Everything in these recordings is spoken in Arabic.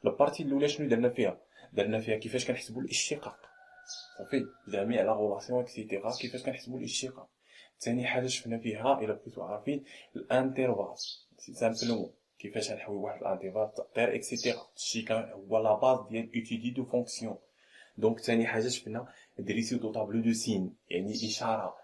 البارتي الاولى شنو درنا فيها كيفاش كنحسبوا الاشتقاق، صافي، جميع لا غولاسيون اكسيتيرا كيفاش كنحسبوا الاشتقاق. ثاني حاجه شفنا فيها الا بغيتو عارفين الانترفال، سي سامبلومون كيفاش غنحوي واحد الانترفال تاع اكسيتيرا، هادشي كان هو لا باز ديال ايتيدي دو فونكسيون. دونك ثاني حاجه شفنا دريسيو دو طابلو دو سين، يعني اشاره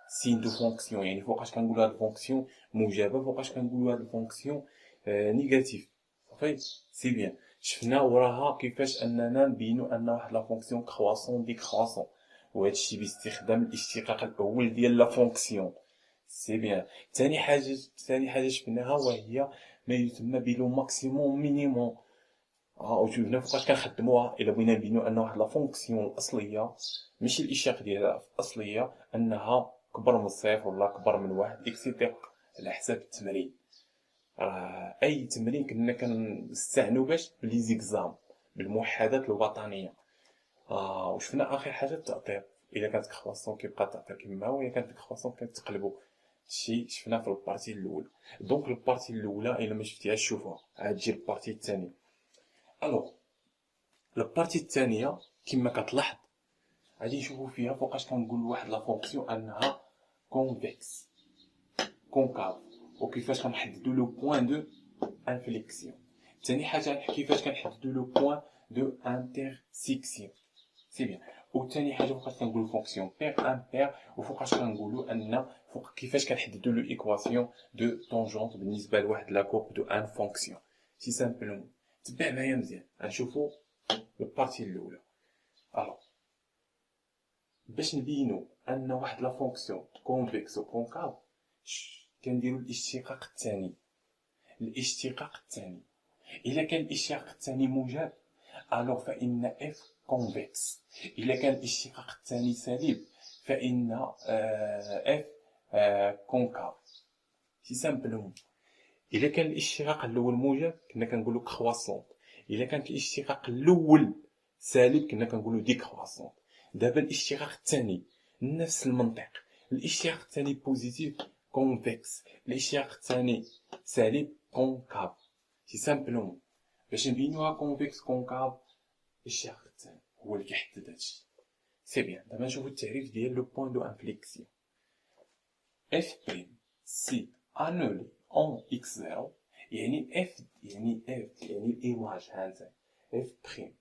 سين دو فونكسيون، يعني فوقاش كنقولوا هاد الفونكسيون موجبه، فوقاش كنقولوا هاد الفونكسيون نيجاتيف، صافي سي بيان. شفنا وراها كيفاش اننا نبينوا ان واحد لا فونكسيون كرواسون ديكرواسون، وهادشي باستخدام الاشتقاق الاول ديال لا فونكسيون، سي بيان. ثاني حاجه شفناها وهي ما يسمى بلو ماكسيموم مينيموم. وشوفنا فوقاش كنخدموها الا بغينا نبينوا ان واحد لا فونكسيون الاصليه ماشي الاشتقاق ديالها الاصليه انها كبر من صفر ولا كبر من واحد اكسيتيرا، على حساب التمرين. راه اي تمرين كنا كنستعنوا باش لي زيكزام بالموحدات الوطنيه. وشفنا اخر حاجه التاطير، الا كانت كرواسون كيبقى التاطير كما هو، الا كانت كرواسون كتقلبوا. شي شفنا في البارتي الاولى. دونك البارتي الاولى الا ما شفتيهاش شوفوها، عاد تجي البارتي الثانيه. الوغ البارتي الثانيه كما كتلاحظ غادي نشوفوا فيها فوقاش كنقول واحد لا فونكسيون انها كونفكس كونكاف، وكيفاش كنحددوا لو بوين دو انفليكسيون. ثاني حاجه كيفاش كنحددوا لو بوين دو انترسيكسيون، سي بيان. وثاني حاجه فوقاش كنقولوا فونكسيون بير امبير، وفوقاش كنقولوا ان فوق كيفاش كنحددوا لو ايكواسيون دو طونجونت بالنسبه لواحد لا كورب دو ان فونكسيون. سي سامبلومون تبع معايا مزيان، غنشوفوا البارتي الاولى. الوغ باش نبينوا ان واحد لا فونكسيون كونفكس و كونكاف كنديروا الاشتقاق الثاني. الا كان الاشتقاق الثاني موجب الوغ فان اف كونفكس، الا كان الاشتقاق الثاني سالب فان اف كونكاف، سي سامبلومون. الا كان الاشتقاق الاول موجب كنا كنقولوا كرواسون، الا كان الاشتقاق الاول سالب كنا كنقولوا ديكرواسون. دابا الاشتقاق الثاني نفس المنطق، الاشتقاق الثاني بوزيتيف كونفكس، الاشتقاق الثاني سالب كونكاف، سي سامبلومون. باش نبينوها كونفكس كونكاف الاشتقاق الثاني هو اللي كيحدد هادشي، سي بيان. دابا نشوفو التعريف ديال لو بوين دو انفليكسيون. اف بريم سي انولي اون اكس زيرو، يعني اف الايماج هانتا اف بريم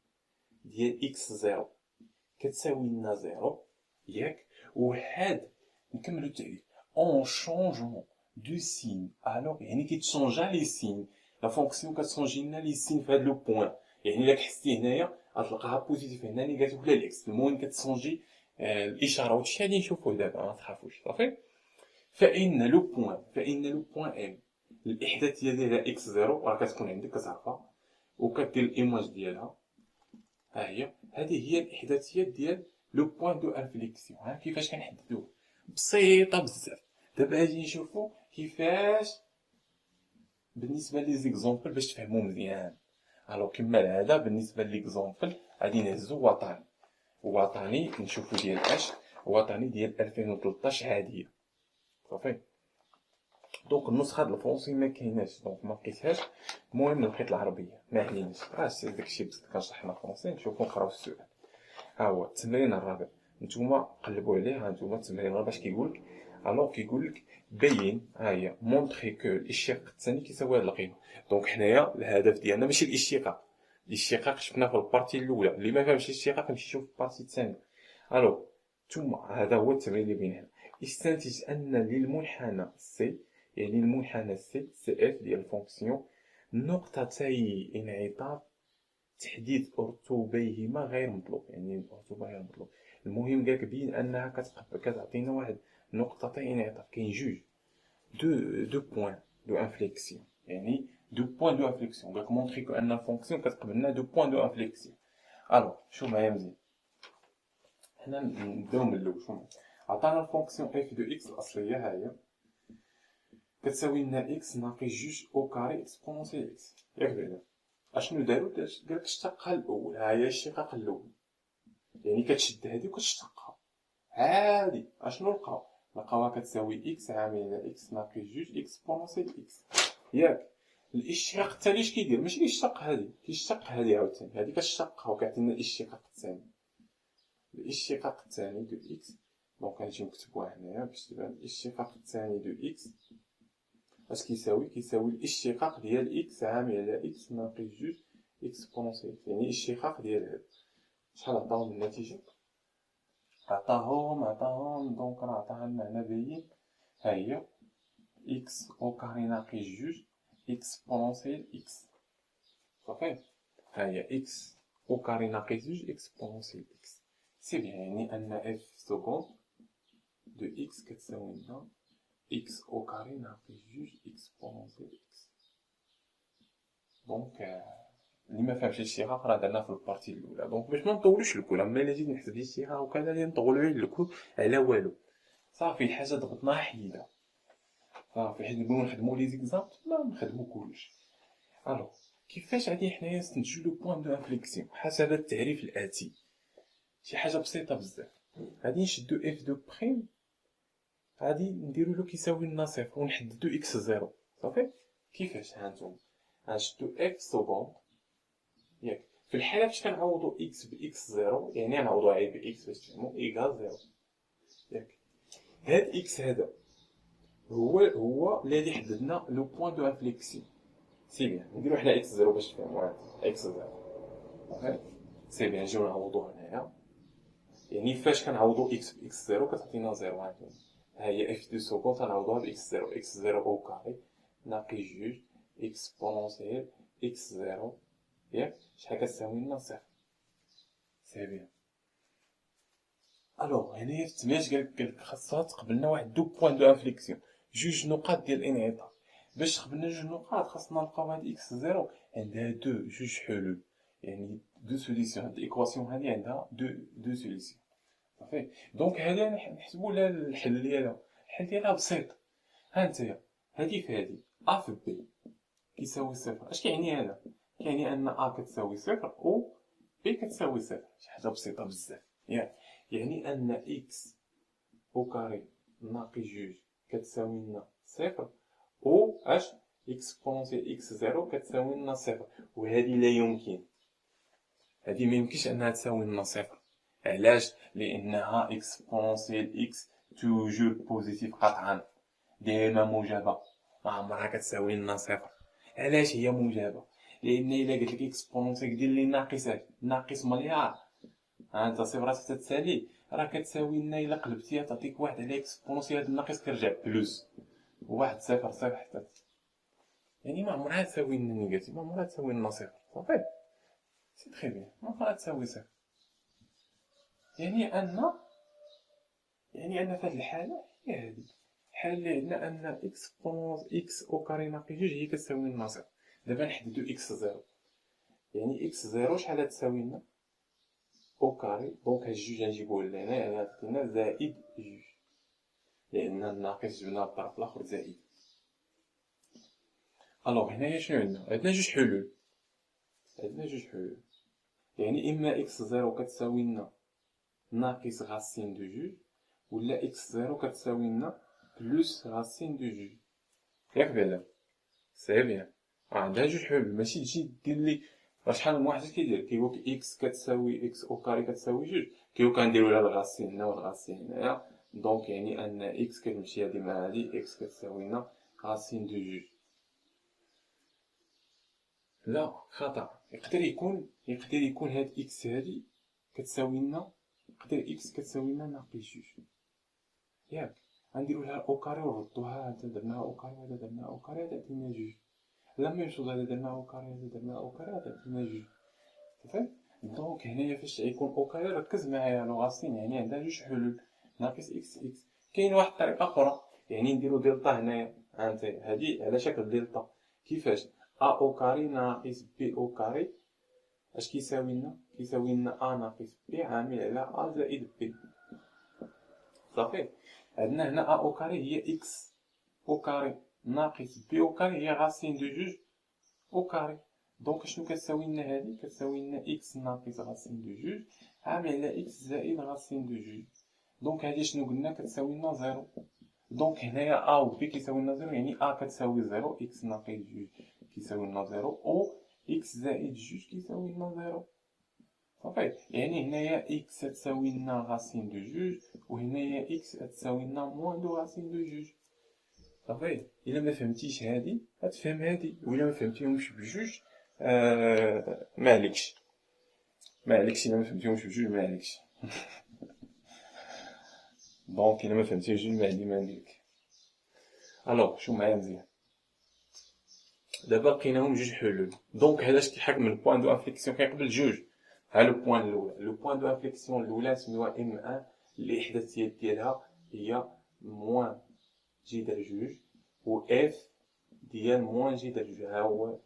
ديال اكس زيرو كتساوي لنا زيرو، ياك؟ وهاد نكملو التعريف اون شونجمون دو سين، الوغ يعني كيتشونجا لي سين، لا فونكسيون كتشونجي لنا لي سين في هاد لو بوين. يعني الا حسيتي هنايا غتلقاها بوزيتيف هنا نيجاتيف ولا الاكس، المهم كتشونجي الاشاره. وهادشي غادي نشوفوه دابا ما تخافوش، صافي. فان لو بوين ام الاحداثيه ديالها اكس زيرو راه كتكون عندك كتعرفها وكدير الايماج ديالها، ها هي. هذه هي الاحداثيات ديال لو بوين دو انفليكسيون. ها كيفاش كنحددوه؟ بسيطه بزاف. دابا غادي نشوفوا كيفاش بالنسبه لي زيكزامبل باش تفهموا مزيان. الو كما العاده بالنسبه ليكزامبل غادي نهزو وطني نشوفوا ديال اش وطني ديال 2013 عاديه، صافي. دونك النسخه ديال الفرونسي ما كايناش، دونك ما لقيتهاش. المهم لقيت العربيه، ما عليناش، داكشي بس كنشرح لنا فرونسي. نشوفوا نقراو السؤال. ها هو التمرين الرابع، نتوما قلبوا عليه. ها نتوما التمرين الرابع اش كيقولك؟ الوغ كيقولك بين، ها هي مونطري كو الاشتقاق الثاني كيساوي هاد القيمه. دونك حنايا الهدف ديالنا ماشي الاشتقاق شفنا في البارتي الاولى، اللي ما فهمش الاشتقاق يمشي يشوف البارتي الثانيه. الوغ ثم هذا هو التمرين اللي بين هنا. استنتج ان للمنحنى سي، يعني المنحنى سي اف ديال الفونكسيون نقطتي انعطاف تحديد رطوبيهما غير مطلوب، يعني الرطوبه غير مطلوب. المهم قالك بين انها كتعطينا واحد نقطتين انعطاف، كاين جوج دو بوين دو انفليكسيون، يعني دو بوين دو انفليكسيون. قالك مونطري كو ان الفونكسيون كتقبلنا دو بوين دو انفليكسيون. الوغ شوف معايا مزيان، حنا نبداو من الاول. شوف عطانا الفونكسيون اف دو اكس الاصليه، ها هي كتساوي لنا اكس ناقص جوج او كاري اكسبونونسيال اكس، ياك بعدا. اشنو دارو؟ قالك اشتقها الاول، ها هي الاشتقاق الاول، يعني كتشد هادي وكتشتقها عادي. اشنو لقاوها كتساوي اكس عامل على اكس ناقص جوج اكسبونونسيال اكس، ياك؟ الاشتقاق الثاني اش كيدير؟ ماشي كيشتق هذه، كيشتق هذه عاوتاني، هذه كتشتقها وكيعطينا الاشتقاق الثاني. الاشتقاق الثاني دو اكس، دونك غنجي نكتبوها هنايا باش تبان. الاشتقاق الثاني دو اكس اش كيساوي؟ كيساوي الاشتقاق ديال اكس عامل على اكس ناقص جوج اكسبونسيال، يعني الاشتقاق ديال هذا. شحال عطاهم النتيجة؟ عطاهم دونك راه عطاها لنا هنا باين، ها هي اكس او كاري ناقص جوج اكسبونسيال اكس. صافي، ها هي اكس او كاري ناقص جوج اكسبونسيال اكس. سي بيان، يعني ان اف سكوند دو اكس كتساوي لنا اكس او كاري ناقص جوج اكسبونسيال اكس. دونك اللي ما فهمش الاشتقاق راه درنا في البارتي الاولى، دونك باش ما نطولوش الكل، اما الا جيت نحسب الاشتقاق وكذا اللي نطولوا عليه الكل على والو. صافي الحاجه ضغطناها حيدها، صافي حيت نقولوا نخدموا لي زيكزامبل ما نخدموا كلش. الوغ كيفاش غادي حنايا نستنتجو لو بوين دو انفليكسيون حسب التعريف الاتي؟ شي حاجه بسيطه بزاف. غادي نشدو اف دو بريم، غادي نديرو له كيساوي لنا صفر ونحددو اكس زيرو. صافي، كيفاش؟ هانتوما غنشدو اف سكوند، ياك في الحاله فاش كنعوضو اكس باكس زيرو، يعني نعوضو غير باكس باش تفهمو ايكال زيرو، ياك هاد اكس هذا هو الذي حددنا لو بوين دو انفليكسيون. سي بيان، نديرو حنا اكس زيرو باش تفهمو، اكس زيرو. اوكي، سي بيان، نجيو نعوضو هنايا، يعني فاش كنعوضو اكس باكس زيرو كتعطينا زيرو. ها هي اف دو سكوند تنعوضوها باكس زيرو، اكس زيرو او كاري ناقص جوج اكسبونونسيال اكس زيرو، ياك شحال كتساوي لنا صفر. سي بيان. الوغ هنايا في التمرين قالك خاصها تقبلنا واحد دو بوين دو انفليكسيون، جوج نقاط ديال الانعطاف. باش تقبلنا جوج نقاط خاصنا نلقاو هاد اكس زيرو عندها جوج حلول، يعني دو سوليسيون. هاد الايكواسيون هادي عندها دو سوليسيون. صافي، دونك هذا نحسبوا لها الحل ديالها. الحل ديالها بسيط، ها نتايا هادي في هادي ا في بي كيساوي صفر. اش كيعني هذا؟ كيعني ان ا كتساوي صفر و بي كتساوي صفر. شي حاجه بسيطه بزاف، ياك يعني ان اكس او كاري ناقص جوج كتساوي لنا صفر و اش اكسبونسيال اكس زيرو كتساوي لنا صفر. وهذه لا يمكن، هذه ما يمكنش انها تساوي لنا صفر. علاش؟ لانها اكسبونسيال اكس توجور بوزيتيف قطعا، دائما موجبه، ما عمرها كتساوي لنا صفر. علاش هي موجبه؟ لان الا قلت لك اكسبونسيال دير لي ناقصات، ناقص مليار، ها انت صفرات تتسالي راه كتساوي لنا الا قلبتيها تعطيك واحد على اكسبونسيال هاد الناقص كيرجع بلوس، واحد صفر صفر حتى، يعني ما عمرها تساوي لنا نيجاتيف، ما عمرها تساوي لنا صفر. صافي، سي تري بيان، ما عمرها تساوي صفر. يعني ان في هاد الحاله هي هادي الحاله اللي عندنا ان اكسبونس اكس او كاري ناقص جوج هي كتساوي لنا صفر. دابا نحددو اكس زيرو، يعني اكس زيرو شحال تساوي لنا؟ او كاري، دونك هاد جوج غنجيبوه لهنا، يعني غتعطينا زائد جوج، لان الناقص جبنا الطرف الاخر زائد. الوغ هنايا شنو عندنا؟ عندنا جوج حلول، يعني اما اكس زيرو كتساوي لنا ناقص غاسين دو جوج، ولا اكس زيرو كتساوي لنا بلوس غاسين دو جوج، ياك بلا؟ سي بيان، عندها جوج حلول، ماشي تجي دير لي راه شحال من واحد كيدير كيقولك اكس كتساوي اكس او كاري كتساوي جوج، كيقولك كنديرو لها الغاسين هنا والغاسين هنايا، دونك يعني ان اكس كتمشي هادي مع هادي، اكس كتساوي لنا غاسين دو جوج. لا خطأ، يقدر يكون هاد اكس هادي كتساوي لنا، يقدر اكس كتساوي لنا ناقص جوج، ياك غنديرو لها او كاري ونردوها، هذا درناها او كاري وهذا درناها او كاري، هذا عطينا جوج. لا ميم شوز، هذا درناه او كاري هذا درناه او كاري، هذا عطينا جوج. صافي، دونك هنايا فاش يكون او كاري ركز معايا لوغاسين، يعني عندها جوج حلول، ناقص اكس اكس. كاين واحد الطريقه اخرى، يعني نديرو دلتا هنايا، هانتي هادي على شكل دلتا. كيفاش؟ ا او كاري ناقص بي او كاري اش كيساوي لنا؟ كيساوي لنا ا ناقص بي عامل على ا زائد بي. صافي، عندنا هنا ا او كاري هي اكس او كاري ناقص بي او كاري هي غاسين دو جوج او كاري، دونك شنو كتساوي لنا هادي؟ كتساوي لنا اكس ناقص غاسين دو جوج عامل على اكس زائد غاسين دو جوج، دونك هادي شنو قلنا؟ كتساوي لنا زيرو. دونك هنايا ا و بي كيساوي لنا زيرو، يعني ا كتساوي زيرو، اكس ناقص جوج كيساوي لنا زيرو أو إكس زائد جوج كيساوي لنا زيرو. صافي، يعني هنايا إكس تساوي لنا غاسين دو جوج، وهنايا إكس تساوي لنا موان دو غاسين دو جوج. صافي، إلا ما فهمتيش هادي غتفهم هادي، وإلا ما فهمتيهمش بجوج معليكش إلا ما فهمتيهمش بجوج معليكش. دونك إلا ما فهمتيش جوج ما عندك. الوغ شوف معايا مزيان، دابا لقيناهم جوج حلول. دونك هذا اش كيحكم البوان دو انفليكسيون كيقبل جوج. ها لو بوان الاولى، لو بوان دو انفليكسيون الاولى سميوها ام ان، الاحداثيات ديالها هي موان جي در جوج، و اف ديال موان جي در جوج. ها هو.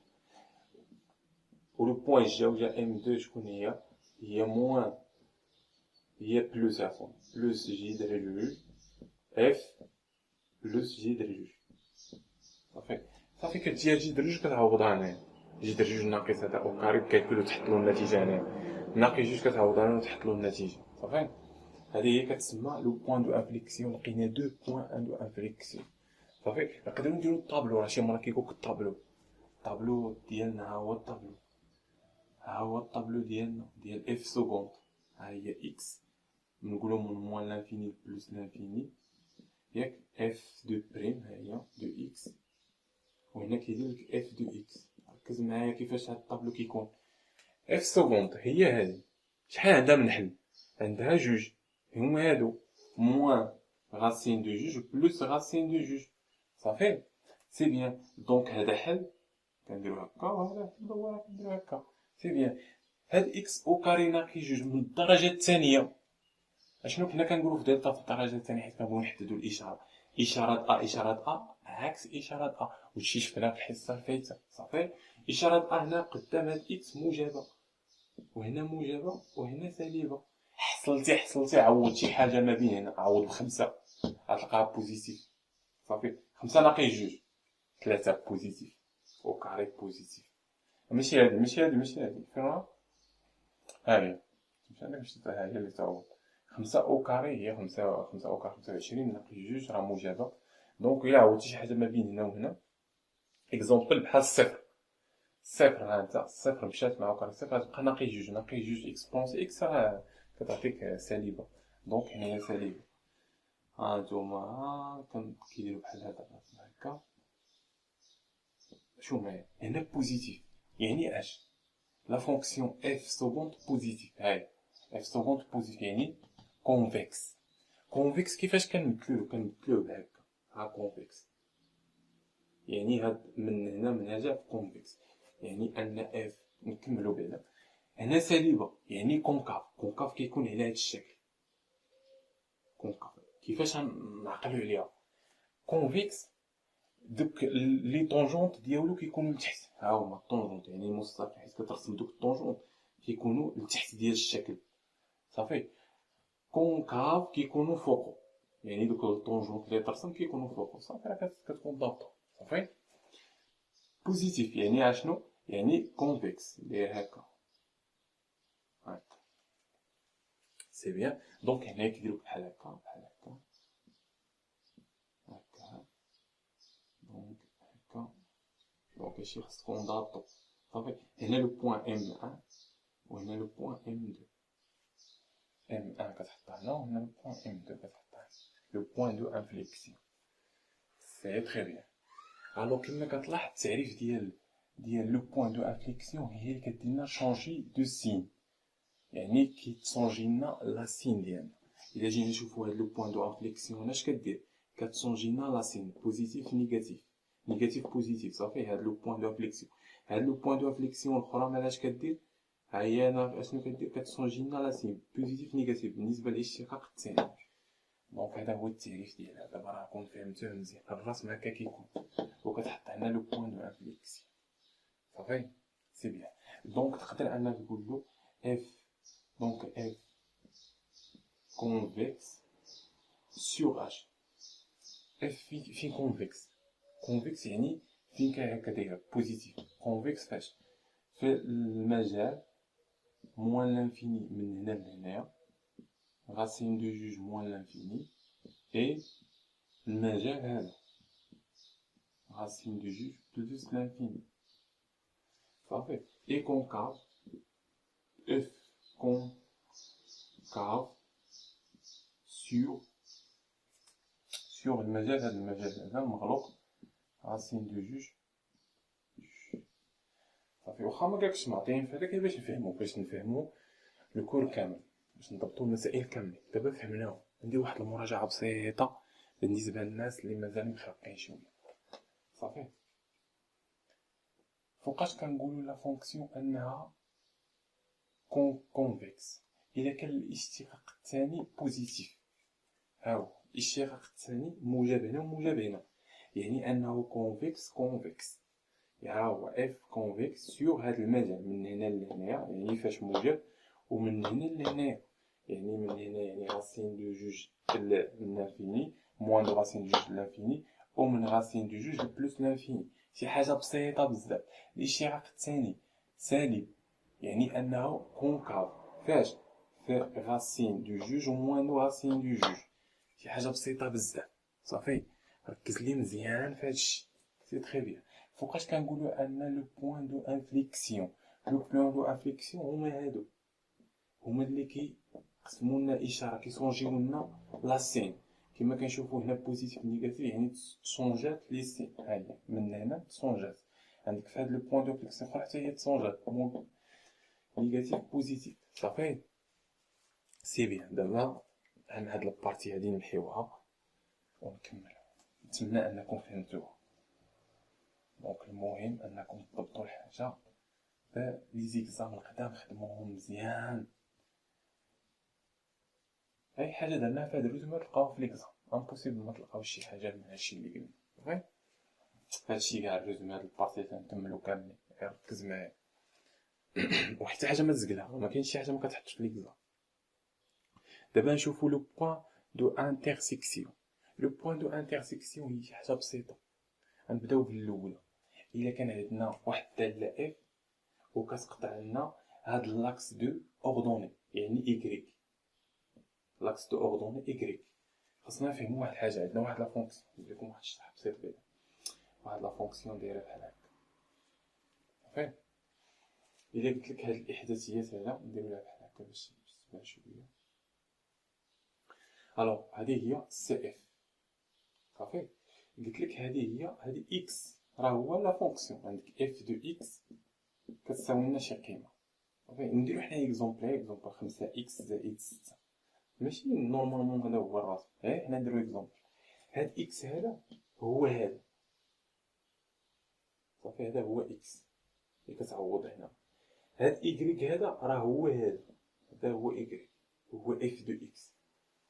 و لو بوان الجوجه ام 2 شكون هي؟ هي موان، هي بلوس عفوا بلوس جي در جوج اف بلوس جي در جوج. صافي صافي، كتجي جي در جوج كتعوضها هنايا، جي در جوج ناقص هذا او كاري كالكول وتحط له النتيجه هنايا، ناقص جوج كتعوضها هنا وتحط له النتيجه. صافي، هذه هي كتسمى لو بوان دو انفليكسيون. لقينا دو بوان دو انفليكسيون. صافي، نقدروا نديرو الطابلو، راه شي مرة كيقولك الطابلو ديالنا. ها هو الطابلو ديالنا ديال اف سكوند. ها هي اكس، نقولو من موان لانفيني بلوس لانفيني، ياك اف دو بريم ها هي دو اكس، وهنا كيديرلك اف دو اكس. ركز معايا كيفاش هاد الطابلو كيكون. اف سكوند هي هادي، شحال عندها من حل؟ عندها جوج، هما هادو موان غاسين دو جوج بلوس غاسين دو جوج. صافي، سي بيان. دونك هذا حل كنديرو هكا، وهذا حل هو كنديرو هكا. سي بيان. هاد اكس او كاري ناقي جوج من الدرجة الثانية. اشنو كنا كنقولو في دلتا في الدرجة الثانية؟ حيت كنبغيو نحددو الإشارة. إشارة عكس إشارة وشي شفنا في الحصة الفايتة. صافي، إشارة هنا قدام هاد إكس موجبة، وهنا موجبة، وهنا سالبة. حصلتي عوض شي حاجة ما بين هنا، عوض بخمسة غتلقاها بوزيتيف. صافي، خمسة ناقي جوج، ثلاثة بوزيتيف، أو كاري بوزيتيف. ماشي هادي فهمها؟ هاهي، ماشي عندك باش ها هي اللي تعوض. خمسة أو كاري هي خمسة أو كاري 25 ناقي جوج راه موجبة. دونك إلا عوضتي شي حاجة ما بين هنا وهنا، إكزومبل بحال الصفر. ها انت الصفر مشات مع كاري صفر غتبقى ناقي جوج إكس بلونس إكس راه كتعطيك سالبة. دونك هنايا سالبة. هانتوما كيديرو بحال هادا هكا. شوف معايا هنا بوزيتيف، يعني اش؟ لا فونكسيون اف سكوند بوزيتيف. هاي اف سكوند بوزيتيف يعني كونفكس. كيفاش كنمثلوه بهكا؟ ها كونفكس يعني هاد من هنا من هذا كونفكس، يعني ان اف نكملو بعدا. هنا سالبة يعني كونكاف كيكون على هاد الشكل. كونكاف كيفاش نعقلو عليها؟ كونفكس دوك لي طونجونت ديالو كيكونوا لتحت. ها هما الطونجونت يعني المستقيم، حيت كترسم دوك الطونجونت كيكونوا لتحت ديال الشكل. صافي، كونكاف كيكونوا فوقو، يعني دوك الطونجونت اللي ترسم كيكونوا فوقو. صافي، راه كتكون ضابطه. صافي، بوزيتيف يعني اشنو؟ يعني كونفكس داير هكا. سي بيان. دونك هنا كيديرو بحال هكا هكا. دونك هكا. دونك هادشي خصكم نضابطو. صافي، هنا لو بوان ام 1 وهنا لو بوان ام 2. ام 1 كتحطها هنا، وهنا لو بوان ام 2 كتحطها هنا. لو بوان دو انفليكسيون. سي تري بيان. الوغ كيما كتلاحظ التعريف ديال لو بوان دو انفليكسيون هي اللي كدير لنا شونجي دو سين، يعني كيتشونجي لنا لا سين ديالنا. الا جينا نشوفو هاد لو بوان دو انفليكسيون هنا اش كدير؟ كتشونجي لنا لا سين بوزيتيف نيجاتيف بوزيتيف. صافي، هاد لو بوان دو انفليكسيون. هاد لو بوان دو انفليكسيون الاخرى مالا اش كدير؟ ها هي انا اشنو كدير؟ كتشونجي لنا لا سين بوزيتيف نيجاتيف بالنسبه للاشتقاق الثاني. دونك هذا هو التعريف ديالها. دابا راكم فهمتوه مزيان. الرسم هكا كيكون، وكتحط هنا لو بوان دو انفليكسيون. صافي، سي بيان. دونك تقدر انك تقول له اف، دونك اف كونفكس سور اش. اف فين كونفكس يعني فين كاين هكا دايره بوزيتيف. كونفكس فاش؟ في المجال موان لانفيني من هنا لهنايا، راسين دو جوج موان لانفيني، اي المجال هذا راسين دو جوج بلوس لانفيني. صافي اي كونكاف اف كونكاف سور المجال، هذا المجال هذا مغلوق راسين دو جوج. صافي واخا ما قالكش معطيين في هذاك باش نفهمو الكور كامل، باش نضبطو المسائل كاملين. دابا فهمناهم، ندير واحد المراجعه بسيطه بالنسبه للناس اللي مازال مخرقين شويه. صافي فوقاش كنقولوا لا فونكسيون انها كونفكس؟ الا كان الاشتقاق الثاني بوزيتيف، هاهو الاشتقاق الثاني موجب هنا وموجب هنا، يعني انه كونفكس. ها هو اف كونفكس سور هذا المجال من هنا لهنايا، يعني فاش موجب، ومن هنا لهنايا، يعني من هنا يعني راسين دو جوج لانفيني موان دو راسين دو جوج لانفيني، ومن راسين دو جوج بلوس لانفيني. شي حاجه بسيطه بزاف. الاشتقاق الثاني سالب، يعني انه كونكاف فاش في راسين دو جوج وموان دو راسين دو جوج. شي حاجه بسيطه بزاف. صافي ركز لي مزيان في هادشي، سي تري بيان. فوقاش كنقولوا ان لو بوين دو انفليكسيون؟ لو بوين دو انفليكسيون هما اللي كيقسموا لنا الاشاره، كيصونجيو لنا لا سين. كما كنشوفوا هنا بوزيتيف نيجاتيف، يعني تصونجات لي سين. هاهي من هنا تصونجات، عندك في هذا لو بوين دو انفليكسيون حتى هي تصونجات نيجاتيف بوزيتيف. صافي سي بيان. دابا عن هاد البارتي هادي نمحيوها ونكمل. نتمنى انكم فهمتوها. دونك المهم انكم تضبطوا الحاجه. لي زيكزام القدام خدموهم مزيان. اي حاجه درناها في هاد الرسومات تلقاوها في ليكزام، امبوسيبل ما تلقاوش شي حاجه من هادشي اللي قلنا. صافي هادشي كاع الرسومات البارتي تنكملو كاملين، ركز معايا. وحتى حاجه ما تزقلها، ما كاينش شي حاجه ما كتحطش في ليكزام. دابا نشوفو لو بوين دو انترسيكسيون. لو بوين دو انترسيكسيون هي شي حاجه بسيطه. غنبداو بالاولى. الا كان عندنا واحد الداله اف وكتقطع لنا هاد لاكس دو اوردوني، يعني ايكغيك، لاكس دو اوردوني ايكغيك. خاصنا نفهمو واحد الحاجه. عندنا واحد لا فونكسيون، ندير لكم واحد الشرح بسيط بها. واحد لا فونكسيون دايره بحال هكا. صافي الا قلت لك هاد الاحداثيات هذا نديروها بحال هكا باش تبان شويه. الوغ هذه هي سي اف. صافي قلت لك هذه اكس، راه هو لا فونكسيون. عندك اف دو اكس كتساوي لنا شي قيمه. صافي نديرو حنا اكزومبل 5 اكس زائد 6. ماشي نورمالمون هذا هو الراسم، غير حنا نديرو اكزومبل. هاد اكس هذا هو هذا. صافي هذا هو اكس اللي كتعوض هنا. هاد ايكغيك هذا راه هو هذا هو ايكغيك، هو اف دو اكس.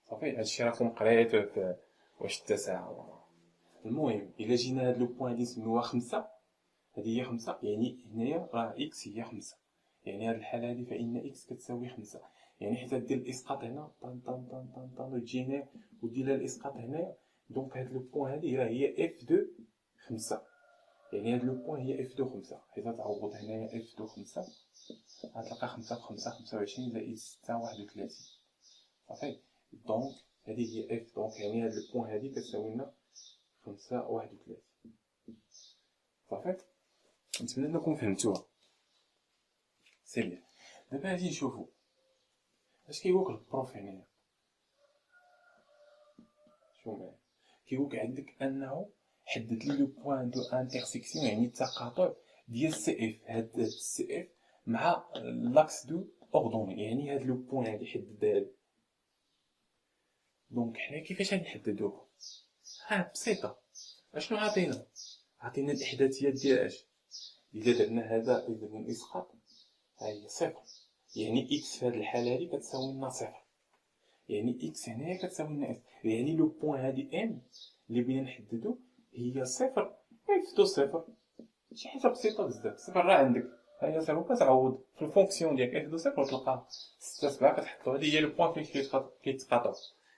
صافي هادشي راكم قريتوه في واش التساهل. المهم الا جينا هاد لو بوين هادي نسميوها 5، هادي هي 5، يعني هنايا راه اكس هي 5، يعني هاد الحاله هادي فان اكس كتساوي 5. يعني حيت دير الاسقاط هنا طن طن طن طن طن وتجي هنا ودير الاسقاط هنايا. دونك هاد لو بوين هادي راه هي اف دو 5، يعني هاد لو بوين هي اف دو 5. حيت تعوض هنايا اف دو 5 غتلقى 5 في 5 25 زائد 6 31. صافي دونك هادي هي اف. دونك يعني هاد لو بوين هادي كتساوي لنا 5 31. صافي نتمنى انكم فهمتوها. سي بيان. دابا غادي نشوفو اش كيقولك البروف هنايا. شوف معايا كيقولك عندك انه حدد لي لو بوين دو انترسيكسيون، يعني التقاطع ديال سي اف. هاد السي اف مع لاكس دو اوردوني، يعني هاد لو بوين هادي حددها لي. دونك حنا كيفاش غادي نحددوها؟ بسيطه. اشنو عطينا الاحداثيات ديال اش. اذا درنا هذا، اذا درنا الاسقاط ها هي صفر، يعني اكس في هاد الحاله هادي كتساوي لنا صفر، يعني اكس هنايا كتساوي لنا اس. يعني لو بوين هادي ام اللي بغينا نحددو هي صفر اكس دو صفر. شي حاجه بسيطه بزاف. صفر راه عندك، ها هي صفر، كتعوض في الفونكسيون ديالك اف دو صفر وتلقى 6 7 كتحطو. هادي هي لو بوين فين كيتقاطعو.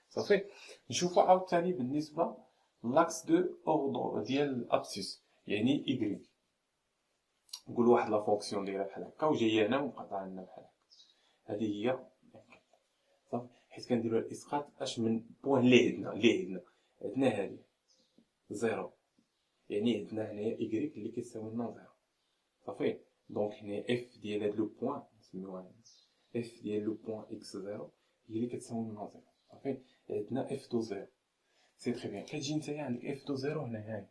صافي نشوفو عاوتاني بالنسبه لاكس دو اوردر ديال الابسيس، يعني ايكغيك. نقولوا واحد لا فونكسيون دايره بحال هكا وجايه هنا ومقاطعه لنا بحال هكا. هذه هي صافي. حيت كنديروا الاسقاط اش من بوين اللي عندنا هذه زيرو، يعني عندنا هنايا ايكغيك اللي كيساوي لنا زيرو. صافي دونك هنا اف ديال هاد لو بوين نسميوها اف ديال لو بوين اكس 0 هي اللي كتساوي لنا 0. صافي عندنا اف دو 0 سي تري بيان. كتجي نتايا عندك اف دو 0 هنا، هاي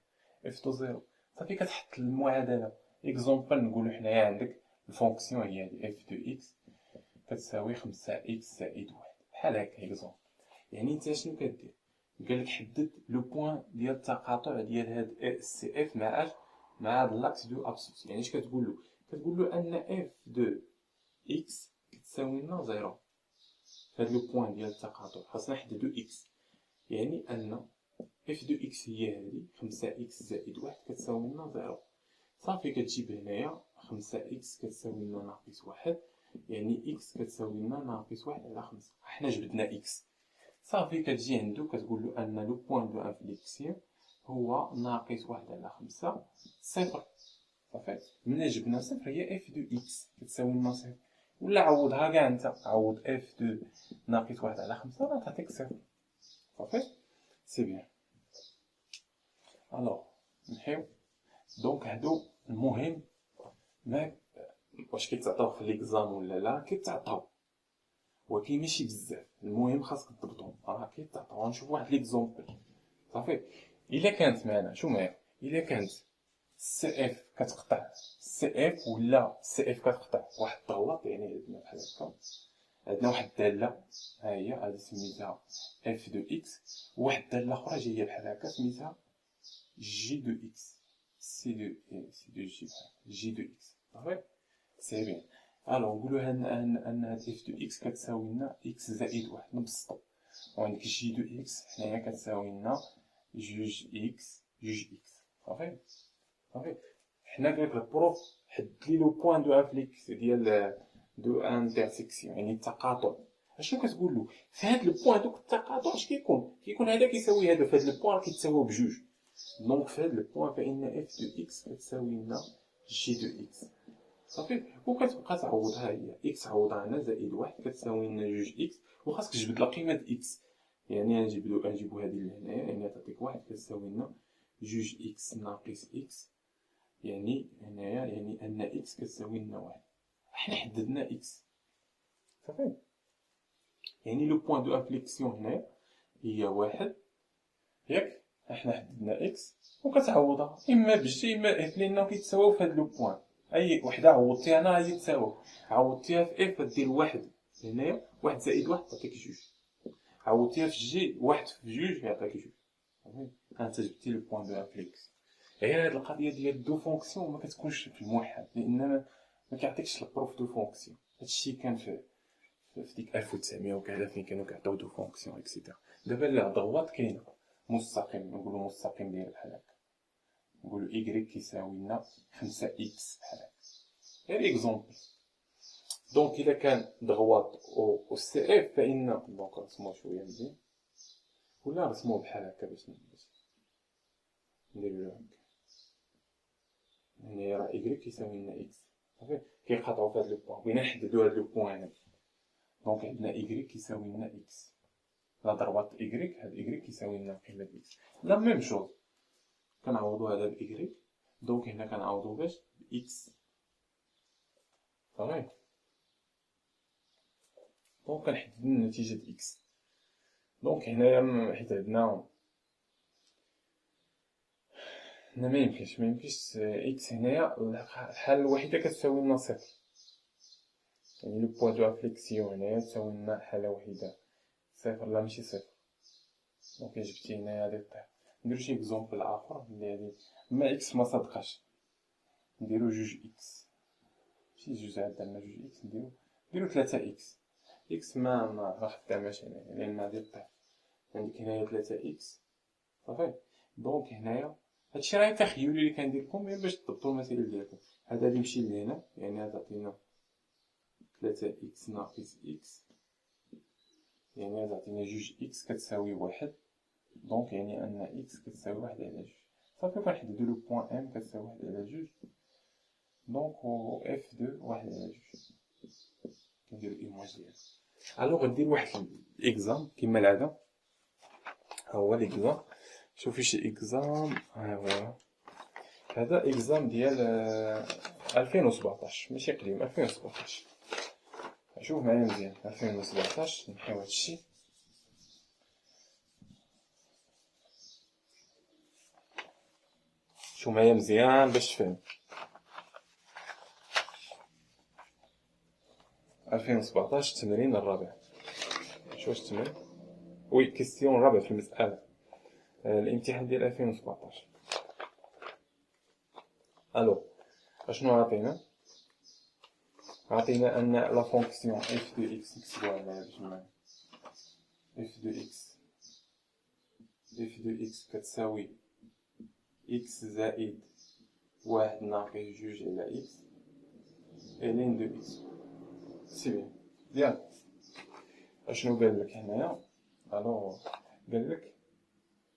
اف دو 0 صافي كتحط المعادله. اكزومبل نقولو حنايا عندك الفونكسيون هي هادي اف دو اكس كتساوي 5 اكس زائد 1 بحال هكا اكزومبل. يعني نتا شنو كدير؟ قالك حدد لو بوين ديال التقاطع ديال هاد سي اف مع اش، مع هاد لاكس دو ابسوس. يعني اش كتقول له؟ كتقول له ان اف دو اكس كتساوي لنا 0 هاد لو بوين ديال التقاطع. خاصنا نحددو اكس، يعني ان اف دو اكس هي هادي 5 اكس زائد 1 كتساوي لنا 0. صافي كتجيب هنايا 5 اكس كتساوي لنا ناقص 1، يعني اكس كتساوي لنا ناقص 1 على 5. حنا جبدنا اكس. صافي كتجي عندو كتقول له ان لو بوين دو انفليكسيون هو ناقص 1 على 5 صفر. صافي ملي جبنا صفر هي اف دو اكس كتساوي لنا صفر. ولا عوضها كاع انت، عوض اف دو ناقص 1 على 5 راه تعطيك صفر. صافي سي بيان. الوغ نحيو دونك هادو المهم. ما واش كيتعطاو في ليكزام ولا لا؟ كيتعطاو ولكن ماشي بزاف. المهم خاصك تضبطهم، راه كيتعطاو. غنشوف واحد ليكزومبل. صافي الا كانت معنا شو معايا، الا كانت سي اف كتقطع سي اف ولا سي اف كتقطع واحد الضغط، يعني عندنا بحال هكا، عندنا واحد الداله ها هي غادي سميتها اف دو اكس، وواحد الداله اخرى جايه بحال هكا سميتها جي دو اكس، سي دو جي دو اكس. صافي سي بيان. الوغ نقولو ان هاد اف دو اكس كتساوي لنا اكس زائد واحد، نبسطو. وعندك جي دو اكس حنايا كتساوي لنا جوج اكس صافي. صافي حنا قالك البروف حد لي لو بوين دو انفليكس ديال دو انترسيكسيون، يعني التقاطع. اشنو كتقول له؟ في هاد لو بوين دوك التقاطع اش كيكون هذا كيساوي هذا، في هاد لو بوين كيتساويو بجوج. دونك في هاد لو بوين فان اف دو اكس كتساوي لنا جي دو اكس. صافي وكتبقى تعوضها هي اكس عوضها هنا زائد واحد كتساوي لنا جوج اكس، وخاصك تجبد لا قيمه اكس. يعني نجيبو هادي لهنايا، يعني تعطيك واحد كتساوي لنا جوج اكس ناقص اكس، يعني هنايا يعني ان اكس كتساوي لنا واحد. حنا حددنا اكس. صافي يعني لو بوين دو انفليكسيون هنايا هي واحد، ياك حنا حددنا اكس وكتعوضها اما بجي اما لانه كيتساواو في هاد لو بوين. اي وحده عوضتيها هنا غادي تساوي، عوضتيها في اف غدير واحد هنايا، واحد زائد واحد تعطيك جوج، عوضتيها في جي واحد في جوج يعطيك جوج. صافي انت جبتي لو بوين دو انفليكس. غير هاد القضيه ديال دو فونكسيون ما كتكونش في الموحد، لان ما كيعطيكش البروف دو فونكسيون. هادشي كان في ديك 1900 وكذا فين كانوا كيعطيو دو فونكسيون اكسيتيرا. دابا لا دغوات كاينه مستقيم، نقولوا مستقيم داير بحال هكا، نقولوا y كيساوي لنا 5 اكس بحال هكا. غير اكزومبل. دونك الا كان دغوات او سي اف فان دونك رسموه شويه مزيان، ولا رسموه بحال هكا باش نديرو هكا. هنا راه y كيساوي لنا اكس. صافي كيقاطعوا في هاد لو بوين، بغينا نحددو هاد لو بوين هذا. دونك عندنا y كيساوي لنا اكس، لا ضربات y هاد y كيساوي لنا قيمه اكس. لا ميم شوز كنعوضو هذا ب y، دونك هنا كنعوضو باش ب x. صافي دونك كنحدد النتيجه د x. دونك هنايا حيت عندنا ما يمكنش x هنايا الحاله الوحيده كتساوي لنا صفر، يعني لو بوين دو انفليكسيون هنايا تساوي لنا حاله وحيده صفر، لا ماشي صفر. دونك جبتي هنايا غادي طيح. نديرو شي اكزومبل اخر اللي غادي ما اكس ما صدقاش، نديرو جوج اكس، ماشي جوج عندنا جوج اكس، نديرو 3 اكس. اكس ما خداماش هنايا لان غادي طيح. عندك هنايا 3 اكس. صافي دونك هنايا هادشي راه تخيلي اللي كندير لكم باش تضبطوا المسائل ديالكم. هذا غادي يمشي لهنا، يعني غتعطينا 3 اكس ناقص اكس، يعني غتعطينا جوج اكس كتساوي واحد. دونك يعني ان اكس كتساوي واحد على جوج. صافي كنحددو لو بوين ام كتساوي واحد على جوج، دونك و اف دو واحد على جوج. كنديرو ايماج ديالها. الوغ غندير واحد الاكزام كما العاده. ها هو الاكزام، شوفي شي اكزام. ها هو هذا اكزام ديال 2017 ماشي قديم، 2017. شوف معايا مزيان، 2017 نحيو هادشي. شوف معايا مزيان باش تفهم. 2017 التمرين الرابع. شو واش التمرين؟ وي كيستيون الرابع في المسألة. الامتحان ديال 2017. الو اشنو عطينا؟ عطينا ان لا فونكسيون اف دو اكس نكتبوها هنايا باش نعرف. اف دو اكس كتساوي اكس زائد واحد ناقص جوج على اكس الين دو اكس. سي بيان ديال اشنو قال لك هنايا؟ الو قال لك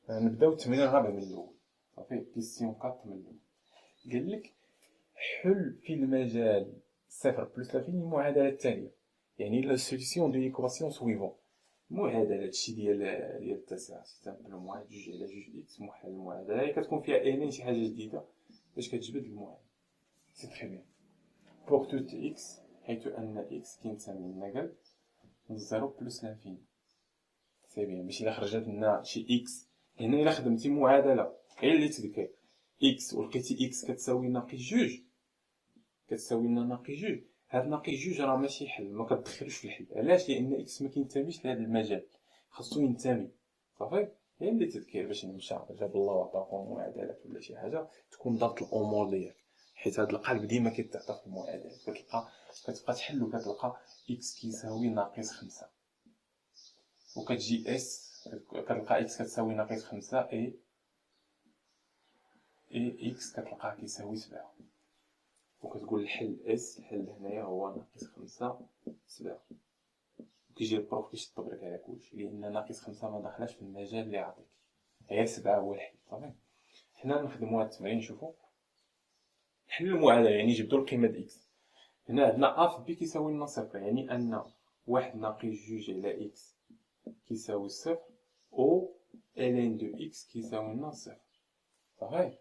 نبداو التمرين الرابع من الاول. صافي كيستيون 4 من الاول. قال لك حل في المجال صفر بلس لافيني المعادله التاليه، يعني لا سوليسيون دو ليكواسيون سويفون. المعادله هادشي ديال التسع سامبلومون واحد جوج على جوج اكس موحل المعادله هي كتكون فيها الين شي حاجه جديده باش كتجبد المعادله. سي تري بيان بوغ توت اكس حيث ان اكس كينتمي لنا قال زيرو بلس لانفيني. سي بيان باش الا خرجت لنا شي اكس هنا الا خدمتي معادله غير اللي تذكر اكس ولقيتي اكس كتساوي ناقص جوج، كتساوي لنا ناقص جوج، هاد ناقص جوج راه ماشي حل، ما كتدخلوش في الحل. علاش؟ لان اكس ما كينتميش لهاد المجال، خاصو ينتمي. صافي هي اللي تذكر باش نمشى جاب الله وعطاكم معادلات ولا شي حاجه تكون ضابط الامور ديالك، حيت هاد القلب ديما كيتعطى في المعادلات. كتبقى تحل وكتلقى اكس كيساوي ناقص 5 وكتجي اس كتلقى اكس كتساوي ناقص 5 اي اكس كتلقاه كيساوي 7 وكتقول الحل اس. الحل هنايا هو ناقص 5 7. وكيجي البروف كيشطب لك على كلشي لان ناقص 5 ما داخلاش في المجال اللي عطيك، غير 7 هو الحل. صافي حنا نخدموا هاد التمرين نشوفوا نحل المعادله، يعني نجبدوا القيمه د اكس. هنا عندنا ا في بي كيساوي لنا صفر، يعني ان واحد ناقص جوج على اكس كيساوي صفر او الين دو اكس كيساوي لنا صفر. صافي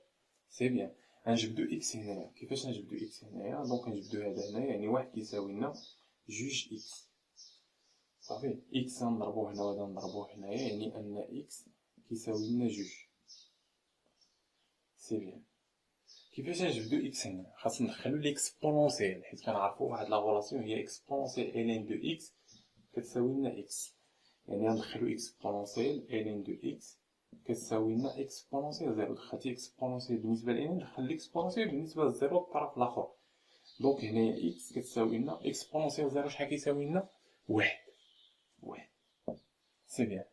سي بيان. غنجبدو اكس هنايا. كيفاش نجبدو اكس هنايا؟ دونك نجبدو هذا هنايا، يعني واحد كيساوي لنا جوج اكس. صافي اكس نضربوه هنا وهذا نضربوه هنايا، يعني ان اكس كيساوي لنا جوج. سي بيان. كيفاش نجبدو اكس هنا؟ خاصنا ندخلو ليكسبونونسيال، حيت كنعرفو واحد لا غولاسيون هي اكسبونونسيال الين دو اكس كتساوي لنا اكس، يعني ندخلو اكسبونونسيال الين دو اكس كتساوي لنا اكسبونونسيال زيرو. دخلتي اكسبونونسيال بالنسبه لان ندخل الاكسبونونسيال بالنسبه للزيرو الطرف الاخر. دونك هنايا اكس كتساوي لنا اكسبونونسيال زيرو شحال كيساوي لنا؟ واحد. سي بيان.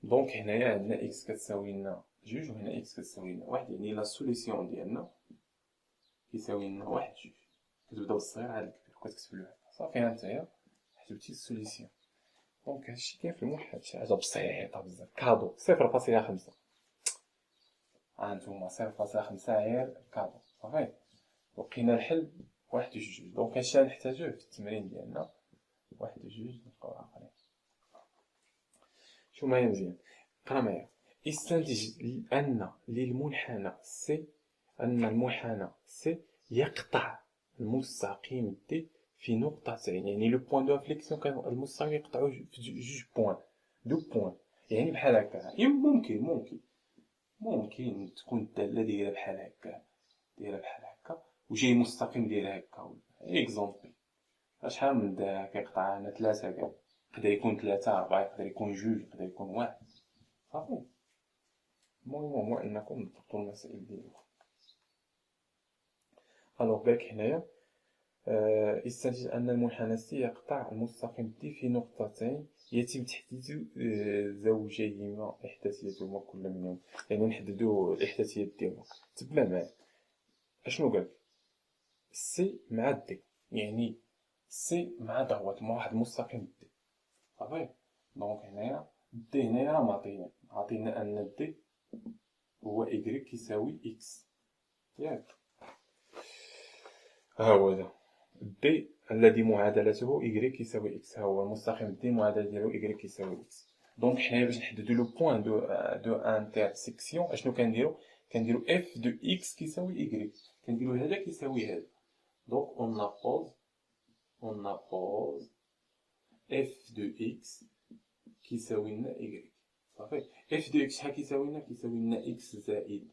دونك هنايا عندنا اكس كتساوي لنا جوج وهنا اكس كتساوي لنا واحد، يعني لا سوليسيون ديالنا كيساوي لنا واحد جوج. كتبدا بالصغير عاد الكبير وكتكتب له صافي. ها نتايا حسبتي السوليسيون. دونك هادشي كاين في الموحد، شي حاجه بسيطه بزاف، كادو 0.5. هانتوما 0.5 غير كادو. صافي لقينا الحل واحد جوج. دونك هادشي غنحتاجوه في التمرين ديالنا واحد جوج نلقاو اخرين. شوف معايا مزيان، قرا معايا. استنتج ان للمنحنى سي ان المنحنى سي يقطع المستقيم دي في نقطتين، يعني لو بوين دو انفليكسيون كان المستقيم يقطعو في جوج بوين، دو بوين، يعني بحال هكا. ممكن تكون الداله دايره بحال هكا وجاي مستقيم داير هكا. اكزومبل شحال من دا كيقطع لنا 3 كاع، يقدر يكون 3 4 يقدر يكون 2 يقدر يكون 1. صافي المهم هو انكم تضبطوا المسائل ديالكم. الوغ بالك هنايا استنتج ان المنحنى سي يقطع المستقيم دي في نقطتين يتم تحديد زوجيهما احداثيتهما كل منهم، يعني نحددو الاحداثيات ديالهم. تبع معايا اشنو قال سي مع دي، يعني سي مع دوت مع واحد المستقيم دي. صافي دونك هنايا دي هنايا راه عطينا ان دي هو إيكغيك كيساوي إكس، ياك؟ ها هو دا دي الذي معادلته إيكغيك كيساوي إكس، ها هو المستقيم دي معادلة ديالو إيكغيك كيساوي إكس. دونك حنايا باش نحددو لو بوين دو انترسيكسيون اشنو كنديرو؟ كنديرو اف دو إكس كيساوي إيكغيك، كنديرو هذا كيساوي هذا. Donc on appose f de x كيساوي لنا y. صافي f de x شحال كيساوي لنا؟ كيساوي لنا x زائد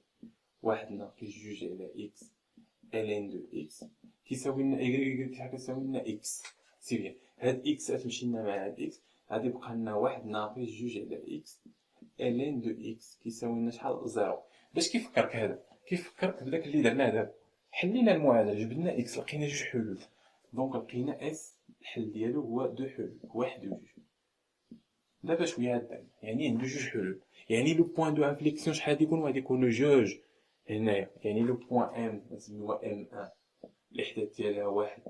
واحد ناقص جوج على x ln دو x كيساوي لنا y شحال كتساوي لنا x. سي بيان هاد x غتمشي لنا مع هاد x غادي يبقى لنا واحد ناقص جوج على x ln دو x كيساوي لنا شحال؟ زيرو. باش كيفكرك هذا؟ كيفكرك بداك اللي درنا دابا، حلينا المعادله جبدنا x لقينا جوج حلول. دونك لقينا s الحل ديالو هو دو حلول واحد وجوج. دابا شويه هاد يعني عنده جوج حلول، يعني لو بوين دو انفليكسيون شحال غادي يكون؟ غادي يكونوا جوج هنايا، يعني لو بوين ام نسميوها ام ان الإحداث ديالها واحد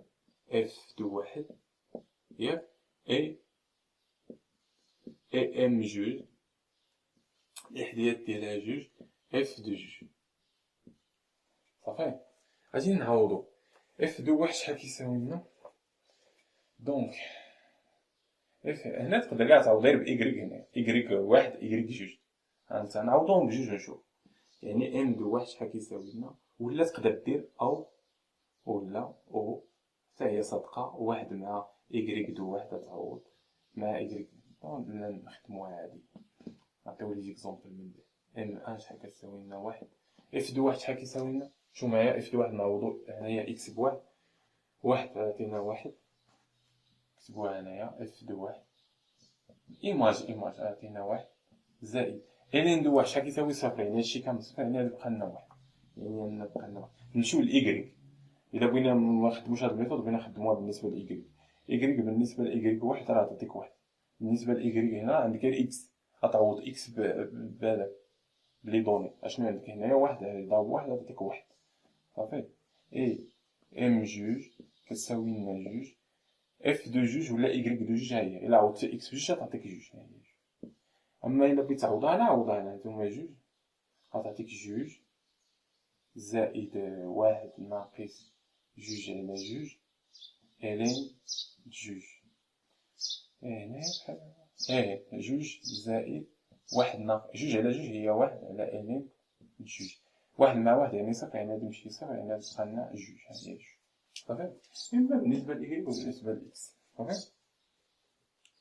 اف دو واحد ياك اي ام جوج الإحداث ديالها جوج اف دو جوج. صافي غادي نعوضو اف دو واحد شحال كيساوي لنا؟ دونك اف هنا تقدر كاع تعوض غير بإيكغيك هنا، إيكغيك واحد إيكغيك جوج، نعوضوهم بجوج ونشوف. يعني ام دو واحد شحال كيساوي لنا، ولا تقدر دير او ولا او حتى هي صادقة، واحد مع إيكغيك دو واحد تعوض مع إيكغيك. ولا نخدموها عادي، نعطيو لي زيكزومبل من بعد. ام ان شحال كتساوي لنا واحد، اف دو واحد شحال كيساوي لنا؟ شوف معايا اف دو واحد نعوضو هنايا اكس بواحد، واحد عطينا واحد، كتبوها هنايا اف دو واحد ايماج عطينا واحد زائد الين دو واحد شحال كيساوي صفر، يعني هادشي كامل صفر، يعني غادي يبقى لنا واحد، يعني بقى لنا واحد. نمشيو لإيكغيك، إلا بغينا منخدموش هاد الميثود بغينا نخدموها بالنسبة لإيكغيك. إيكغيك بالنسبة لإيكغيك واحد راه تعطيك واحد، بالنسبة لإيكغيك هنا عندك غير إكس، غتعوض إكس بهذاك بلي دوني. اشنو عندك هنايا؟ واحد ضرب واحد غتعطيك واحد. صافي إي إم جوج كتساوي لنا جوج اف دو جوج ولا إيكغيك دو جوج، ها هي إلا عوضتي إكس بجوج غتعطيك جوج، ها هي جوج. أما إلا بغيت تعوضها هنا عوضها هنا، نتوما جوج غتعطيك جوج زائد واحد ناقص جوج على جوج لين جوج. هنايا بحال جوج زائد واحد ناقص جوج على جوج هي واحد على لين جوج. واحد مع واحد يعني صفر، يعني غادي يمشي صفر، يعني غادي تبقى لنا جوج، هادي جوج. صافي إما بالنسبة لإيكغيك وبالنسبة لإكس. صافي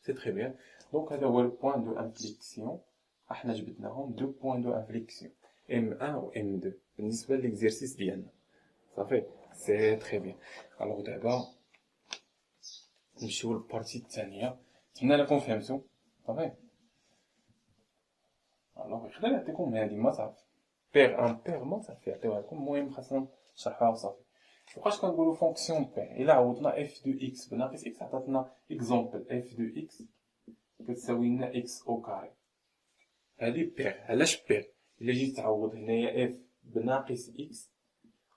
سي تري بيان. دونك هذا هو البوان دو انفليكسيون، احنا جبدناهم دو بوين دو انفليكسيون ام 1 و ام 2 بالنسبه لليكزيرسيس ديالنا. صافي سي تري بيان. الوغ دابا نمشيو للبارتي الثانيه، نتمنى انكم فهمتوا. صافي الوغ يقدر يعطيكم هادي ما صافي بير ان بير ما صافي يعطيوها لكم، المهم خاصنا نشرحوها وصافي. فوقاش كنقولوا فونكسيون بير؟ الا عوضنا اف دو اكس بناقص اكس عطاتنا اكزومبل اف دو اكس كتساوي لنا اكس او كاري، هادي بير. علاش بير؟ الا جيت تعوض هنايا اف بناقص اكس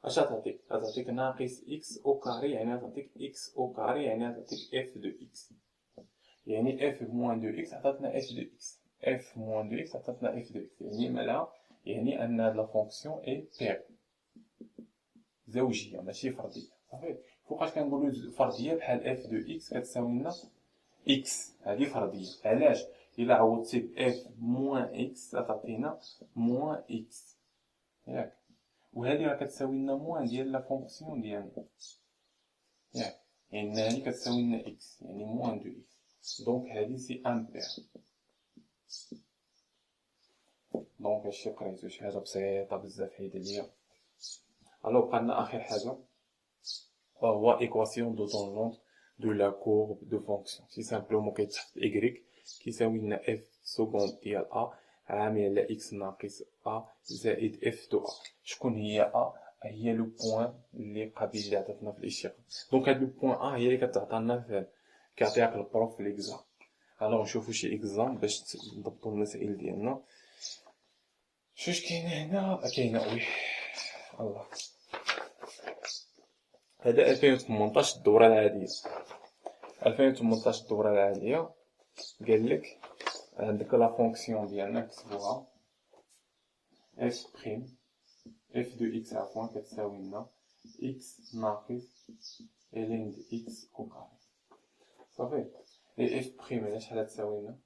اش غتعطيك؟ غتعطيك ناقص اكس او كاري، يعني غتعطيك اكس او كاري، يعني غتعطيك اف دو اكس، يعني اف موان دو اكس عطاتنا اف دو اكس، اف موان دو اكس عطاتنا اف دو اكس، يعني معناها يعني ان هاد لا فونكسيون اي بير زوجيه ماشي فرديه. صافي فوقاش كنقولوا فرديه بحال اف دو اكس كتساوي لنا اكس، هذه فرديه. علاش؟ الا عوضتي باف موان اكس غتعطينا موان اكس ياك، وهذه راه كتساوي لنا موان ديال لا فونكسيون ديالنا ياك، يعني هذه كتساوي لنا اكس يعني موان دو اكس. دونك هذه سي ان بير. دونك هادشي قريتو شي حاجه بسيطه بزاف حيدة ليا. الوغ بقى لنا اخر حاجه هو ايكواسيون دو طونجونت دو لا كورب دو فونكسيون. سي سامبلومون كيتحط إيكغيك كيساوي لنا اف سكوند ديال ا عامل على اكس ناقص ا زائد اف دو ا. شكون هي ا؟ هي لو بوين اللي قبيل اللي عطاتنا في الاشتقاق. دونك هاد لو بوين ا هي اللي كتعطينا في كيعطيها البروف في ليكزام. الوغ نشوفو شي اكزام باش نضبطو المسائل ديالنا. شوش كاينه هنا؟ كاينه وي الله. هذا 2018 الدورة العادية، 2018 الدورة العادية قالك عندك لا فونكسيون ديالنا كتبوها اف بريم اف دو اكس عفوا كتساوي لنا اكس ناقص لين دو اكس او كاري. صافي اي اف بريم على شحال تساوي لنا؟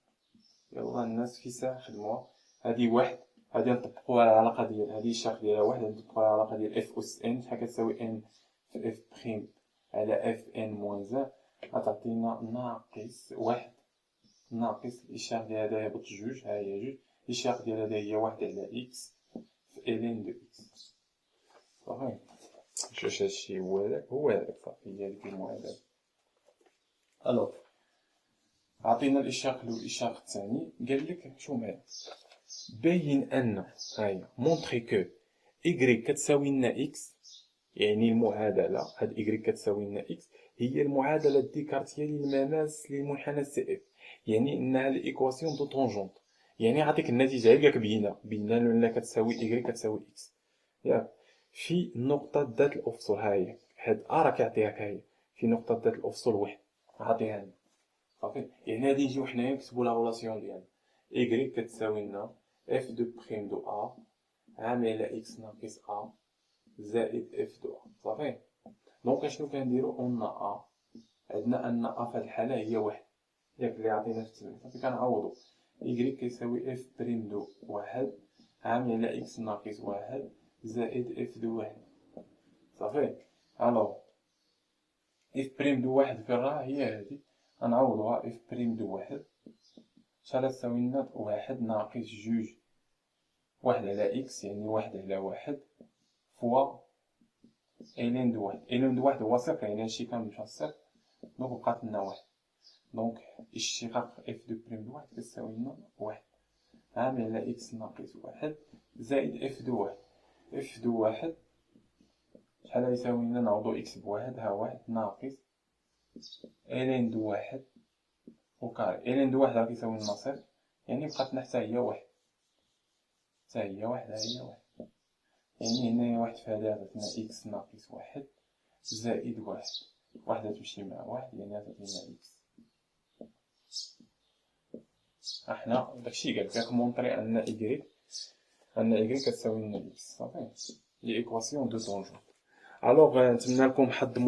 يلا الناس في ساعة خدموها. هادي واحد، هادي نطبقوها على العلاقة ديال هادي الشرط ديالها واحد، نطبقوها على العلاقة ديال اف اس ان شحال كتساوي ان في اف بريم على اف ان موان ان غتعطينا ناقص واحد ناقص الاشارة ديال هذا هبط جوج، ها هي جوج، الاشارة ديال هذا هي واحد على اكس في الين دو اكس. صافي، شوف هادشي هو هذاك صافي، هي هاديك المعادلة. الوغ عطينا الاشارة الاول الاشارة الثاني، قال لك شو معايا باين ان هاهي مونطري كو y كتساوي لنا اكس، يعني المعادلة هاد y كتساوي لنا اكس هي المعادلة الديكارتية للمماس للمنحنى سي اف، يعني انها ليكواسيون دو طونجونت، يعني عطيك النتيجة هي بينا ان كتساوي y كتساوي اكس ياك في نقطة ذات الافصول. هاهي هاد راه كيعطيها هاهي في نقطة ذات الافصول واحد عطيها لنا صافي. يعني غادي نجيو حنايا نكتبو لا رولاسيون ديالنا y كتساوي لنا اف دو بريم دو ا عامل على اكس ناقص ا زائد اف دو ا. صافي، دونك اشنو كنديرو قلنا ا عندنا ان ا في هاد الحالة هي واحد ياك اللي عطينا في التمرين، صافي كنعوضو y كيساوي اف بريم دو واحد عامل على اكس ناقص واحد زائد اف دو واحد. صافي، الوغ اف بريم دو واحد في الراه هي هادي غنعوضوها اف بريم دو واحد شحال تساوي لنا واحد ناقص جوج واحد على اكس يعني واحد على واحد فوا الين دو واحد. الين دو واحد هو صفر يعني هادشي كامل مشى صفر، دونك بقات لنا واحد. دونك اشتقاق اف دو بريم دو واحد كتساوي لنا واحد عامل على اكس ناقص واحد زائد اف دو واحد. اف دو واحد شحال يساوي لنا نعوضو اكس بواحد، ها واحد ناقص الين دو واحد وكاري. الين دو واحد راه كيساوي لنا صفر يعني بقات لنا حتى هي واحد، حتى هي واحد، ها هي واحد، يعني هنايا واحد في هادي عطاتنا اكس ناقص واحد زائد واحد، واحدة تمشي مع واحد يعني عطاتنا اكس. احنا داكشي قالك كنمونطري ان y كتساوي لنا اكس. صافي، لي ايكواسيون دو طونجون. الوغ نتمنى لكم حظ موفق.